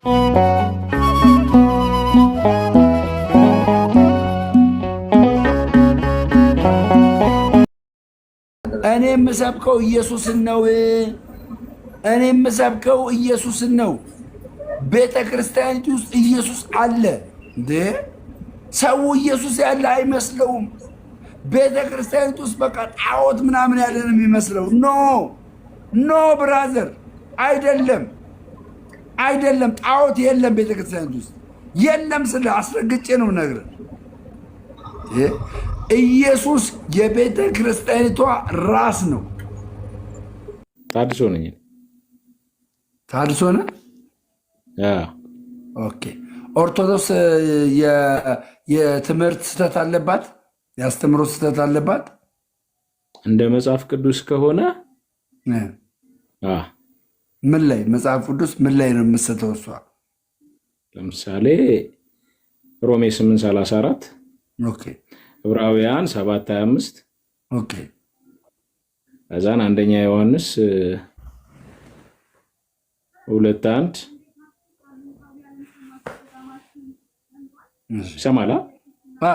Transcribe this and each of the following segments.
እኔ የምሰብከው ኢየሱስን ነው። እኔ የምሰብከው ኢየሱስን ነው። ቤተ ክርስቲያኒቱ ውስጥ ኢየሱስ አለ እንዴ? ሰው ኢየሱስ ያለ አይመስለውም። ቤተ ክርስቲያኒቱ ውስጥ በቃ ጣዖት ምናምን ያለ ነው የሚመስለው። ኖ ኖ ብራዘር፣ አይደለም አይደለም። ጣዖት የለም ቤተ ክርስቲያኒቱ ውስጥ የለም። ስለ አስረግጬ ነው ነግረን ኢየሱስ የቤተ ክርስቲያኒቷ ራስ ነው። ታድሶ ነኝ። ታድሶ ነህ? ኦኬ። ኦርቶዶክስ የትምህርት ስህተት አለባት፣ የአስተምሮ ስህተት አለባት። እንደ መጽሐፍ ቅዱስ ከሆነ ምን ላይ መጽሐፍ ቅዱስ ምን ላይ ነው የምትስተው? እሷ ለምሳሌ ሮሜ 8:34 ዕብራውያን 7:25 ከዛን አንደኛ ዮሐንስ 2:1 ይሰማላ?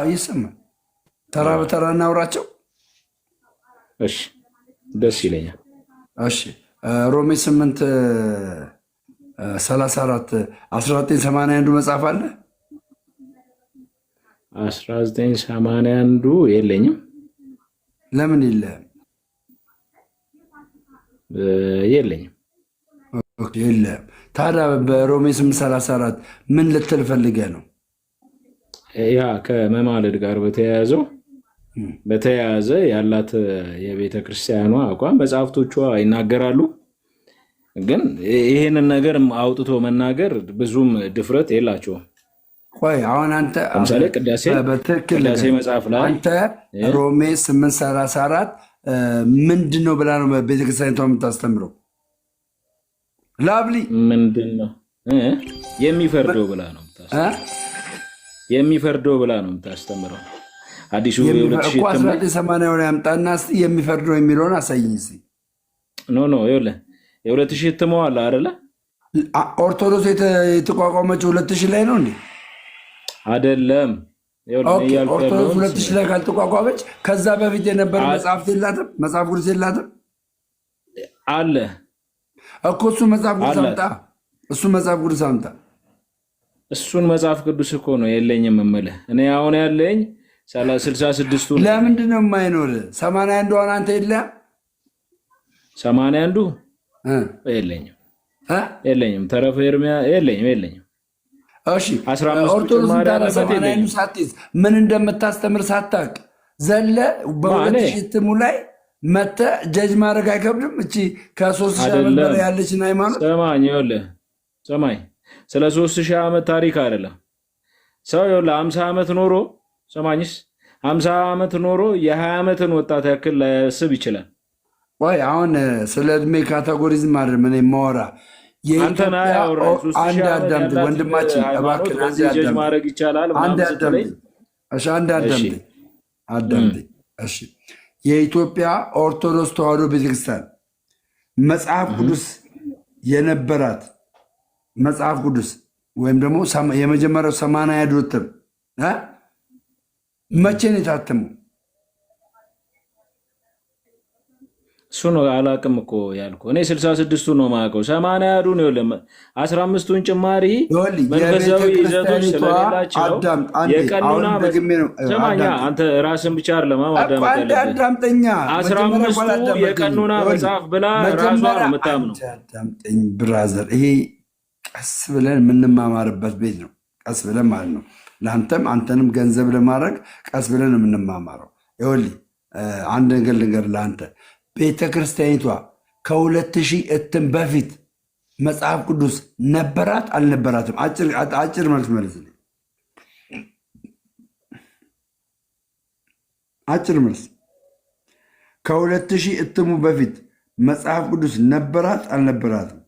ይሰማል። ተራ በተራ እናውራቸው። እሺ፣ ደስ ይለኛል። እሺ፣ ሮሜ 8:34 1981 መጽሐፍ አለ። 1981 የለኝም። ለምን የለህም? የለኝም። የለህም። ታዲያ በሮሜ 8:34 ምን ልትል ፈልገህ ነው? ያ ከመማለድ ጋር በተያያዘ ያላት የቤተ ክርስቲያኗ አቋም መጽሐፍቶቿ ይናገራሉ። ግን ይህንን ነገር አውጥቶ መናገር ብዙም ድፍረት የላቸውም። ቆይ አሁን አንተ ለምሳሌ ቅዳሴ መጽሐፍ ላይ አንተ ሮሜ 8:34 ምንድን ነው ብላ ነው ቤተክርስቲያኒቷ የምታስተምረው? ላብሊ ምንድን ነው የሚፈርደው ብላ ነው የምታስተምረው። አዲሱ 1980 ያምጣና እስኪ የሚፈርደው የሚለውን አሳይኝ እስኪ። ኖ ይኸውልህ የ2000 እትመዋል አይደለ? ኦርቶዶክስ የተቋቋመችው 2000 ላይ ነው እንዴ? አይደለም። ኦርቶዶክስ 2000 ላይ ካልተቋቋመች ከዛ በፊት የነበረ መጽሐፍት የላትም? መጽሐፍ ቅዱስ የላትም? አለ እኮ እሱ መጽሐፍ ቅዱስ አምጣ። እሱን መጽሐፍ ቅዱስ እኮ ነው የለኝም የምልህ። እኔ አሁን ያለኝ 66ቱ። ለምንድን ነው የማይኖር? 81 ሆነ አንተ የለህም? 81 የለኝም። ተረፈ ኤርምያ የለኝም። እሺ ኦርቶዶክስ 81 ሳትይዝ ምን እንደምታስተምር ሳታውቅ ዘለ በ2000 እትሙ ላይ መተህ ጀጅ ማድረግ አይከብድም? እቺ ከ3000 ዓመት በላይ ያለችን ሃይማኖት ሰማኝ። ስለ 3000 ዓመት ታሪክ አይደለም። ሰው 50 ዓመት ኖሮ ሰማኝስ 50 ዓመት ኖሮ የ20 ዓመትን ወጣት ያክል ላያስብ ይችላል። ወይ አሁን ስለ እድሜ ካቴጎሪዝም አይደለም እኔ የማወራ። አንድ አዳምጥ ወንድማችን እባክህ፣ አዳምጥ። እሺ የኢትዮጵያ ኦርቶዶክስ ተዋሕዶ ቤተክርስቲያን መጽሐፍ ቅዱስ የነበራት መጽሐፍ ቅዱስ ወይም ደግሞ የመጀመሪያው 80 እትም መቼ ነው የታተመው? እሱ ነው አላቅም እኮ ያልኩ። እኔ 66ቱ ነው የማውቀው። 80 ነው 15ቱን ጭማሪ መንፈሳዊ ይዘቶች ስለሌላቸው የቀኑና ሰማኛ አንተ ራስን ብቻ አይደለም አዳምጠኛ። 15ቱ የቀኑና መጽሐፍ ብላ ራሷ ነው የምታምነው። አዳምጠኝ ብራዘር፣ ይሄ ቀስ ብለን የምንማማርበት ቤት ነው። ቀስ ብለን ማለት ነው። ለአንተም አንተንም ገንዘብ ለማድረግ ቀስ ብለን የምንማማረው። ይኸውልህ አንድ ነገር ልንገር ለአንተ። ቤተ ክርስቲያኒቷ ከ2000 እትም በፊት መጽሐፍ ቅዱስ ነበራት አልነበራትም? አጭር መልስ መልስልኝ። አጭር መልስ። ከ2000 እትሙ በፊት መጽሐፍ ቅዱስ ነበራት አልነበራትም?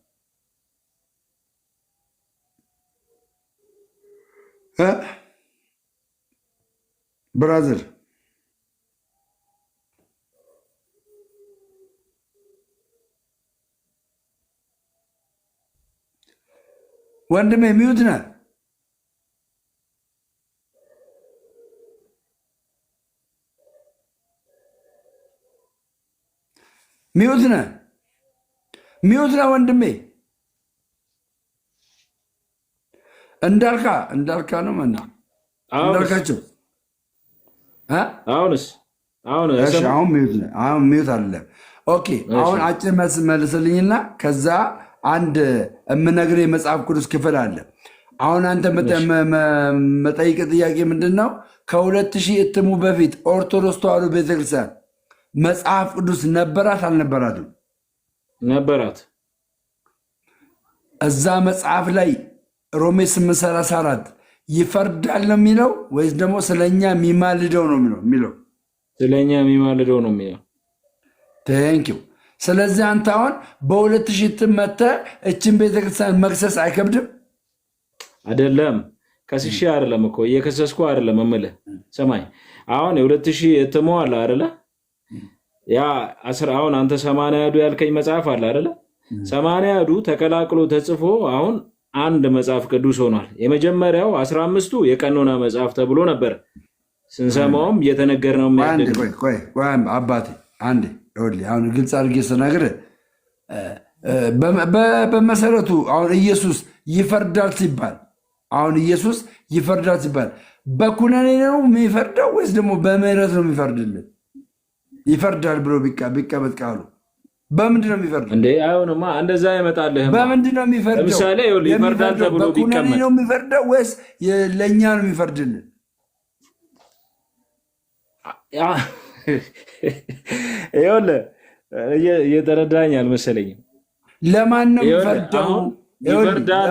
ብራዘር ወንድሜ ሚዩት ነህ? ሚዩት ነህ? ሚዩት ነህ ወንድሜ? እንዳልካ ነው መና እንዳልካቸው አሁን ሚዩት አለ። ኦኬ አሁን አጭር መልስ መልስልኝና ከዛ አንድ የምነግርህ የመጽሐፍ ቅዱስ ክፍል አለ። አሁን አንተ መጠይቅ ጥያቄ ምንድን ነው? ከ2000 እትሙ በፊት ኦርቶዶክስ ተዋሕዶ ቤተክርስቲያን መጽሐፍ ቅዱስ ነበራት አልነበራትም? ነበራት። እዛ መጽሐፍ ላይ ሮሜ 8:34 ይፈርዳል ነው የሚለው ወይስ ደግሞ ስለኛ የሚማልደው ነው የሚለው? ስለኛ የሚማልደው ነው የሚለው። ቴንኪው። ስለዚህ አንተ አሁን በ2000 እትም መተህ እችን ቤተክርስቲያን መክሰስ አይከብድም? አይደለም ከስሼ አይደለም እኮ እየከሰስኩ አይደለም እምልህ። ሰማይ አሁን የ2000 እትሙ አለ አይደለ? ያ አሁን አንተ 80 ያዱ ያልከኝ መጽሐፍ አለ አይደለ? 80 ያዱ ተቀላቅሎ ተጽፎ አሁን አንድ መጽሐፍ ቅዱስ ሆኗል። የመጀመሪያው 15ቱ የቀኖና መጽሐፍ ተብሎ ነበር ስንሰማውም እየተነገርነው ቆይ አባቴ አንዴ አሁን ግልጽ አድርጌ ስነግርህ በመሰረቱ አሁን ኢየሱስ ይፈርዳል ሲባል በኩነኔ ነው የሚፈርደው ወይስ ደግሞ በምህረት ነው የሚፈርድልን? ይፈርዳል ብሎ ቢቀመጥ ቃሉ በምንድን ነው የሚፈርደው? እንዴ አይሆንማ፣ እንደዛ ይመጣልህ። በምንድን ነው የሚፈርደው? ለምሳሌ ይፈርዳል ተብሎ ቢቀመጥ በኩነኔ ነው የሚፈርደው ወይስ ለእኛ ነው የሚፈርድልን? ይኸውልህ እየተረዳኝ አልመሰለኝም። ለማን ነው የሚፈርደው? ይፈርዳል።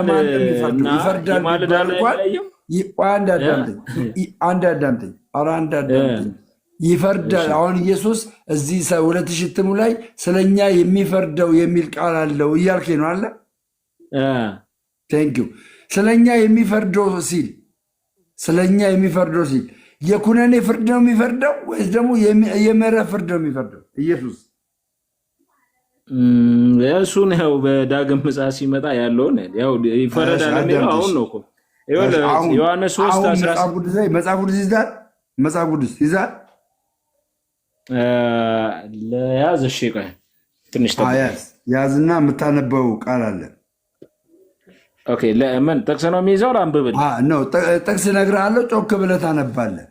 ይፈርዳል። አሁን ኢየሱስ እዚህ 2000 እትሙ ላይ ስለኛ የሚፈርደው የሚል ቃል አለው እያልከኝ ነው አለ። ቴንኪው። ስለኛ የሚፈርደው ሲል የኩነኔ ፍርድ ነው የሚፈርደው ወይስ ደግሞ የምህረት ፍርድ ነው የሚፈርደው ኢየሱስ? እሱን ያው በዳግም ምጽአት ሲመጣ ያለውን ያው ይፈረዳል የሚለው አሁን ነው እኮ። ዮሐንስ 3:16 መጽሐፍ ቅዱስ ይዛል ለያዝ። እሺ ቆይ ትንሽ ያዝና የምታነበው ቃል አለ። ኦኬ ለምን ጥቅስ ነው የሚይዘው? ላንብብል ነው ጥቅስ እነግርሃለሁ፣ ጮክ ብለህ ታነባለህ።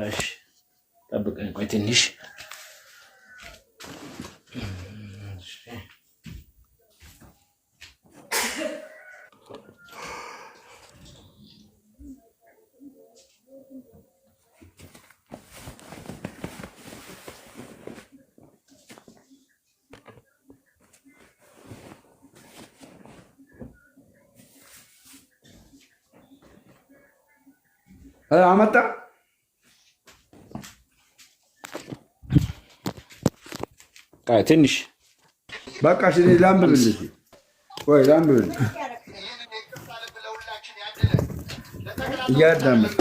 እሺ ጠብቀኝ ቆይ ትንሽ። አመጣ ትንሽ በቃ ላንብብልህ። ወይ ላንብብልህ እያዳመጥክ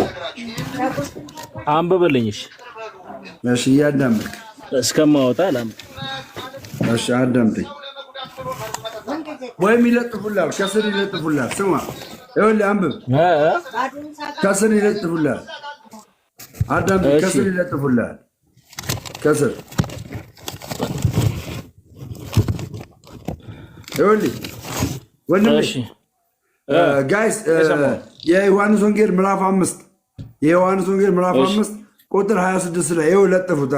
አንብብልኝ። እሺ እያዳመጥክ እስከማወጣ ላንብብ። እሺ አዳምጠኝ። ወይም ይለጥፉልሃል፣ ከስር ይለጥፉልሃል። ስማ ይኸውልህ አንብብ። ከስር ይለጥፉልሃል። አዳምጠኝ። ከስር ይለጥፉልሃል። ከስር ይኸውልህ ወንድሜ ጋይስ የዮሐንስ ወንጌል ምዕራፍ 5 ቁጥር 26 ላይ ይኸው ለጥፉት።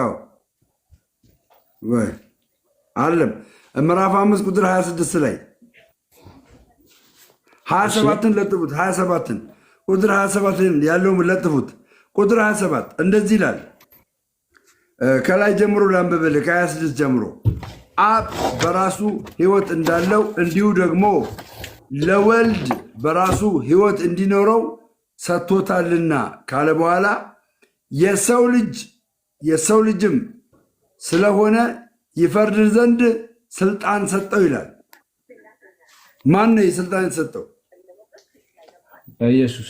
ወይ አለም ምዕራፍ 5 ቁጥር 26 ላይ 27ን ለጥፉት። 27ን ቁጥር 27 ያለውን ለጥፉት። ቁጥር 27 እንደዚህ ይላል። ከላይ ጀምሮ ላንብብልህ፣ ከ26 ጀምሮ አብ በራሱ ሕይወት እንዳለው እንዲሁ ደግሞ ለወልድ በራሱ ሕይወት እንዲኖረው ሰጥቶታልና ካለ በኋላ የሰው ልጅም ስለሆነ ይፈርድ ዘንድ ስልጣን ሰጠው ይላል። ማን ነው የስልጣን የተሰጠው? ኢየሱስ።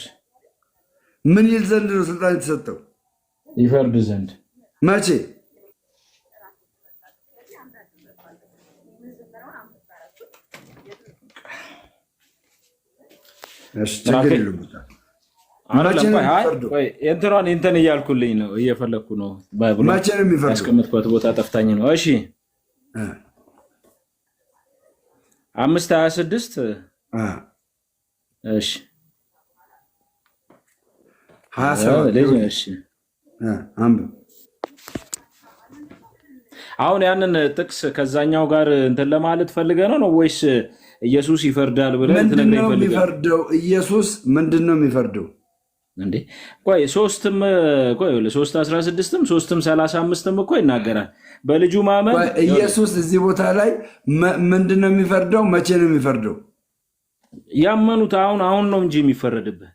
ምን ይል ዘንድ ነው ስልጣን የተሰጠው? ይፈርድ ዘንድ። መቼ? እሺ ችግር የለም። እንትን እያልኩልኝ ነው እየፈለግኩ ነው። ባይብሉ መቼ ነው የሚፈርደው? ያስቀምጥኩት ቦታ ጠፍታኝ ነው። እሺ 5:26 እሺ 27 እሺ አሁን ያንን ጥቅስ ከዛኛው ጋር እንትን ለማለት ፈልገህ ነው ወይስ ኢየሱስ ይፈርዳል ብለህ ምንድነው የሚፈርደው? ኢየሱስ ምንድነው የሚፈርደው እንዴ? ቆይ 3:16ም 3:35ም እኮ ይናገራል። በልጁ ማመን ኢየሱስ እዚህ ቦታ ላይ ምንድነው የሚፈርደው? መቼ ነው የሚፈርደው? ያመኑት አሁን ነው እንጂ የሚፈረድብህ።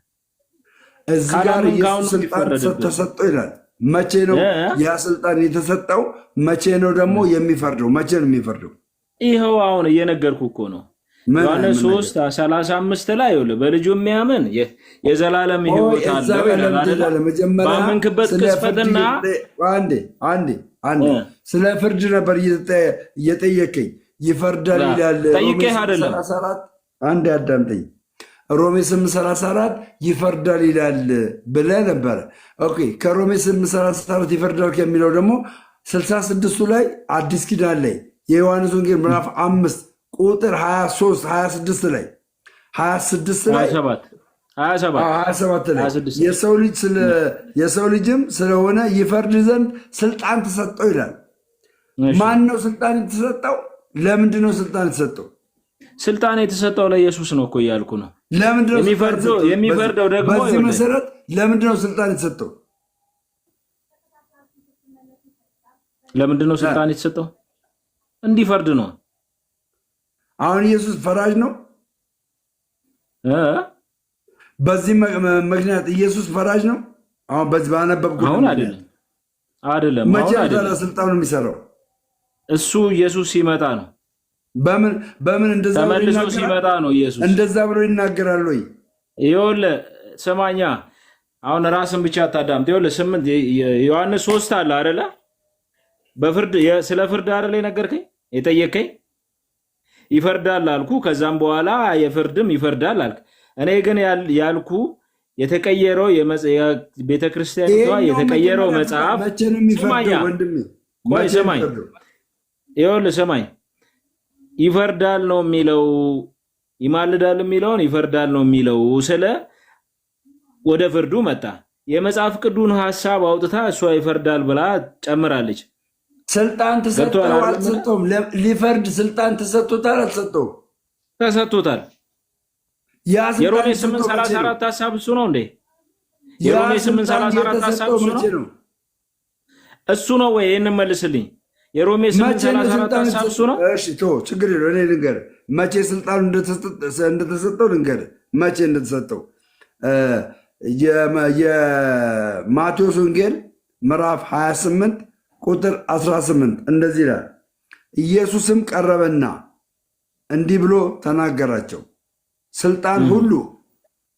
እዚህ ጋር ኢየሱስ ስልጣን ተሰጠው ይላል። መቼ ነው ያ ስልጣን የተሰጠው? መቼ ነው ደግሞ የሚፈርደው? መቼ ነው የሚፈርደው? ይኸው አሁን እየነገርኩ እኮ ነው። ዮሐንስ 3:35 ላይ ይኸውልህ በልጁ የሚያምን የዘላለም ሕይወት አለው ይላል። ባመንክበት ቅጽበትና አንዴ ስለ ፍርድ ነበር እየጠየቀኝ። ይፈርዳል ይላል። ጠይቄህ አይደለም። አንዴ አዳምጠኝ። ሮሜ 8:34 ይፈርዳል ይላል ብለህ ነበረ። ኦኬ ከሮሜ 8:34 ይፈርዳል ከሚለው ደግሞ 66ቱ ላይ አዲስ ኪዳን ላይ የዮሐንስ ወንጌል ምዕራፍ 5 ቁጥር 23 26 ላይ 26 ላይ 27 ላይ የሰው ልጅም ስለሆነ ይፈርድ ዘንድ ስልጣን ተሰጠው ይላል። ማን ነው ስልጣን የተሰጠው? ለምንድን ነው ስልጣን የተሰጠው? ስልጣን የተሰጠው ለኢየሱስ ነው እኮ እያልኩ ነው። የሚፈርደው ደግሞ በዚህ መሰረት ለምንድን ነው ስልጣን የተሰጠው? ለምንድን ነው ስልጣን የተሰጠው? እንዲፈርድ ነው። አሁን ኢየሱስ ፈራጅ ነው። በዚህ ምክንያት ኢየሱስ ፈራጅ ነው። አሁን በዚህ ባነበብኩት አሁን አይደለም። መቼ ነው ስልጣኑ የሚሰራው? እሱ ኢየሱስ ሲመጣ ነው። በምን እንደዛ ተመልሶ ሲመጣ ነው ኢየሱስ እንደዛ ብሎ ይናገራል ወይ? ይኸውልህ ስማኛ፣ አሁን ራስን ብቻ አታዳምጥ። ይኸውልህ 8 ዮሐንስ 3 አለ አይደለ? በፍርድ ስለ ፍርድ አይደለ የነገርከኝ የጠየቀኝ? ይፈርዳል አልኩ። ከዛም በኋላ የፍርድም ይፈርዳል አልክ። እኔ ግን ያልኩ የተቀየረው ቤተክርስቲያኒቷ የተቀየረው መጽሐፍ ስማኛ፣ ቆይ ስማኝ፣ ይኸውልህ ስማኝ፣ ይፈርዳል ነው የሚለው። ይማልዳል የሚለውን ይፈርዳል ነው የሚለው። ስለ ወደ ፍርዱ መጣ። የመጽሐፍ ቅዱን ሐሳብ አውጥታ እሷ ይፈርዳል ብላ ጨምራለች። ስልጣን ተሰጥቷል አልተሰጠውም? ሊፈርድ ስልጣን ተሰጥቶታል አልተሰጠውም? ተሰጥቶታል። የሮሜ 8:34 ሐሳብ እሱ ነው እንዴ? የሮሜ 8:34 ሐሳብ እሱ ነው። እሱ ነው ወይ? ይሄንን መልስልኝ። የሮሜ 8:34 ሐሳብ እሱ ነው። እሺ ችግር የለውም። እኔ ልንገርህ መቼ ስልጣኑ እንደተሰጠው ልንገርህ መቼ እንደተሰጠው። የማቴዎስ ወንጌል ምዕራፍ 28 ቁጥር 18 እንደዚህ ይላል። ኢየሱስም ቀረበና እንዲህ ብሎ ተናገራቸው፣ ስልጣን ሁሉ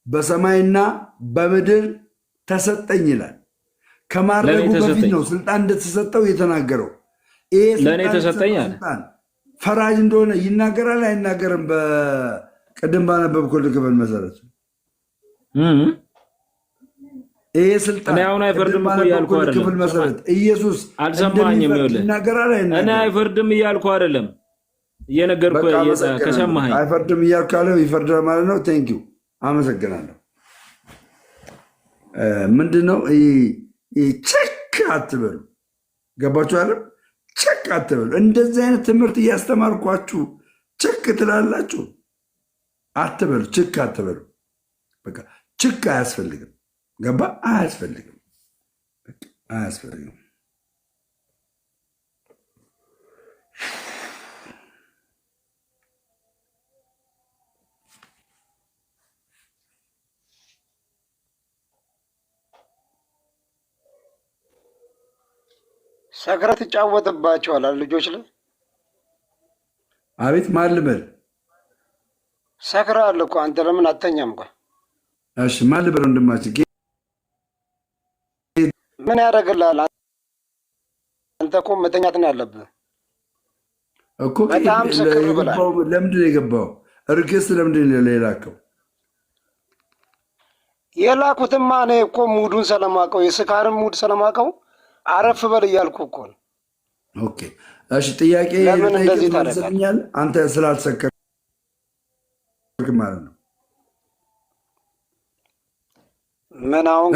በሰማይና በምድር ተሰጠኝ ይላል። ከማድረጉ በፊት ነው ስልጣን እንደተሰጠው የተናገረው። ለእኔ ተሰጠኝ አለ። ፈራጅ እንደሆነ ይናገራል አይናገርም? በቅድም ባነበብኩልህ ክፍል መሰረት ይሄ ስልጣን አሁን አይፈርድም እኮ እያልኩ አይደለም። ክፍል መሰረት ኢየሱስ አልሰማኝም። ይናገራል አይናገርም? እኔ አይፈርድም እያልኩ አይደለም እየነገርኩህ ከሰማኸኝ። አይፈርድም እያልኩ ያለው ይፈርዳል ማለት ነው። ቴንኪው አመሰግናለሁ። ምንድነው ቸክ አትበሉ። ገባችሁ አለም? ቸክ አትበሉ። እንደዚህ አይነት ትምህርት እያስተማርኳችሁ ቸክ ትላላችሁ። አትበሉ፣ ችክ አትበሉ። በቃ ችክ አያስፈልግም። ገባ? አያስፈልግም፣ አያስፈልግም። ሰክረህ ትጫወትባቸዋል ልጆች ላይ። አቤት ማን ልበል? ሰክረሃል እኮ አንተ ለምን አተኛም? ቆይ እሺ ማን ልበል? ወንድማችን ምን ያደርግልሃል? አንተ እኮ መተኛት ነው ያለብህ እኮ። በጣም ሰክር ብለሃል። ለምንድን ነው የገባው? ርክስ ለምንድን ነው የላከው? የላኩትማ እኔ እኮ ሙዱን ስለማውቀው የስካርን ሙድ ስለማውቀው አረፍ በል እያልኩ እኮ ነው። ኦኬ እሺ፣ ጥያቄ ለምን እንደዚህ ታደርጋለህ? አንተ ስላልሰከርክ ማለት ነው። ምን አሁን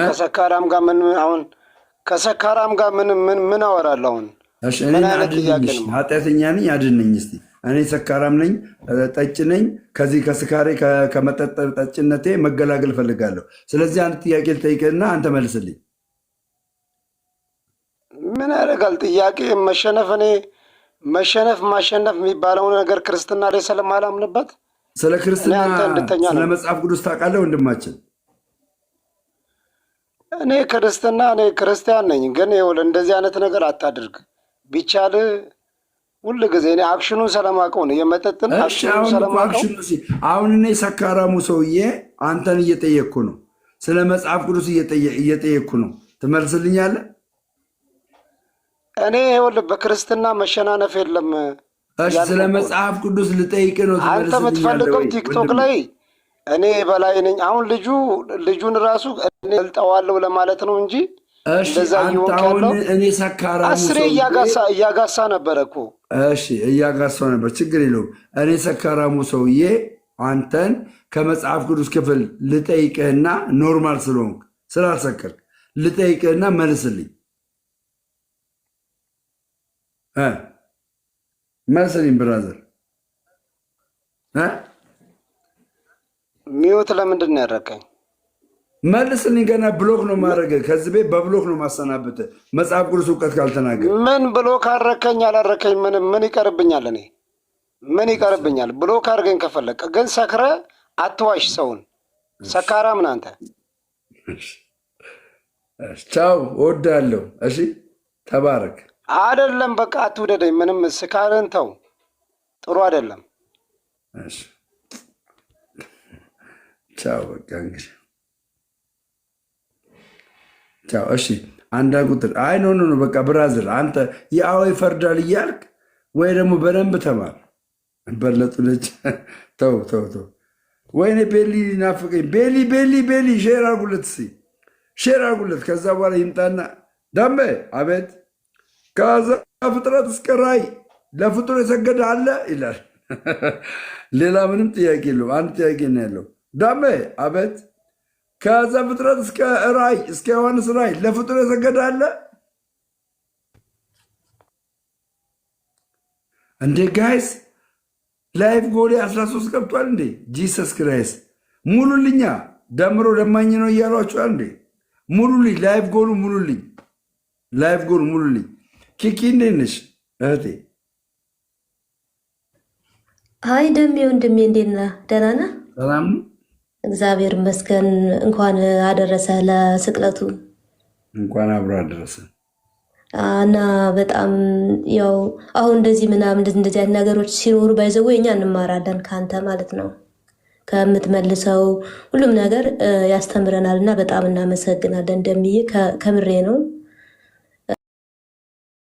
ከሰካራም ጋር ምን አወራለሁ አሁን? እሺ እኔ ኃጢአተኛ ነኝ አድነኝ እስቲ። እኔ ሰካራም ነኝ፣ ጠጭ ነኝ። ከዚህ ከስካሬ ከመጠጥ ጠጭነቴ መገላገል ፈልጋለሁ። ስለዚህ አንድ ጥያቄ ልጠይቅህና አንተ መልስልኝ። ምን ያደርጋል ጥያቄ እኔ ማሸነፍ የሚባለውን ነገር ክርስትና ላይ ስለማላምንበት ስለ ክርስትና ስለ መጽሐፍ ቅዱስ ታውቃለህ ወንድማችን? እኔ ክርስቲያን ነኝ፣ ግን ይኸውልህ እንደዚህ አይነት ነገር አታድርግ ቢቻል ሁሉ ጊዜ እኔ አክሽኑን ስለማውቀው ነው የመጠጥን አክሽኑን ስለማውቀው። አሁን እኔ ሰካራሙ ሰውዬ አንተን እየጠየቅኩ ነው፣ ስለ መጽሐፍ ቅዱስ እየጠየቅኩ ነው። ትመልስልኛለህ? እኔ ይኸውልህ በክርስትና መሸናነፍ የለም። እሺ ስለ መጽሐፍ ቅዱስ ልጠይቅ ነው። አንተ የምትፈልገው ቲክቶክ ላይ እኔ በላይ ነኝ። አሁን ልጁን ራሱ እኔ እልጠዋለሁ ለማለት ነው እንጂ እንደዛ ይወቃለው። እኔ ሰካራሙ አስሬ እያጋሳ ነበር እኮ። እሺ እያጋሳው ነበር፣ ችግር የለውም። እኔ ሰካራሙ ሰውዬ አንተን ከመጽሐፍ ቅዱስ ክፍል ልጠይቅህና ኖርማል ስለሆንክ ስላልሰከርክ ልጠይቅህና መልስልኝ። መልስልኝ ብራዘር። ሚዩት ለምንድን ነው ያደረከኝ? መልስልኝ። ገና ብሎክ ነው ማድረግ። ከዚህ ቤት በብሎክ ነው ማሰናብት። መጽሐፍ ቅዱስ እውቀት ካልተናገር ምን ብሎክ አረከኝ አላረከኝ ምን ይቀርብኛል? እኔ ምን ይቀርብኛል? ብሎክ አድርገኝ ከፈለቀ። ግን ሰክረ አትዋሽ ሰውን። ሰካራም ነህ አንተ። ቻው፣ እወዳለሁ። እሺ ተባረክ። አይደለም በቃ አትውደደኝ። ምንም ስካርን ተው፣ ጥሩ አይደለም። ቻው በቃ እንግዲህ ቻው። እሺ አንዳ ቁጥር አይ ኖ በቃ ብራዘር፣ አንተ ያው ይፈርዳል እያልክ ወይ ደግሞ በደንብ ተማር። በለጡ ልጅ ተው። ወይኔ ቤሊ ናፍቀኝ። ቤሊ ሼር አርጉለት፣ ሼር አርጉለት። ከዛ በኋላ ይምጣና ዳሜ አቤት ከዛ ፍጥረት እስከ ራእይ ለፍጡር የሰገደ አለ ይላል። ሌላ ምንም ጥያቄ የለውም። አንድ ጥያቄ ነው ያለው። ዳሜ አቤት ከዛ ፍጥረት እስከ ራእይ እስከ ዮሐንስ ራእይ ለፍጡር የሰገደ አለ እንዴ? ጋይስ ላይፍ ጎሌ 13 ገብቷል እንዴ? ጂሰስ ክራይስት ሙሉልኛ። ደምሮ ለማኝ ነው እያሏቸዋል እንዴ? ሙሉልኝ፣ ላይፍ ጎሉ ሙሉልኝ፣ ላይፍ ጎሉ ሙሉልኝ። ኪኪ እንዴት ነሽ እህቴ? አይ ደሜ ወንድሜ እንዴት ነህ? ደህና ነህ? ሰላም ነው እግዚአብሔር ይመስገን። እንኳን አደረሰ ለስቅለቱ። እንኳን አብሮ አደረሰ። እና በጣም ያው አሁን እንደዚህ ምናምን እንደዚህ አይነት ነገሮች ሲኖሩ ባይዘው እኛ እንማራለን ከአንተ ማለት ነው። ከምትመልሰው ሁሉም ነገር ያስተምረናል እና በጣም እናመሰግናለን። እንደምዬ ከምሬ ነው።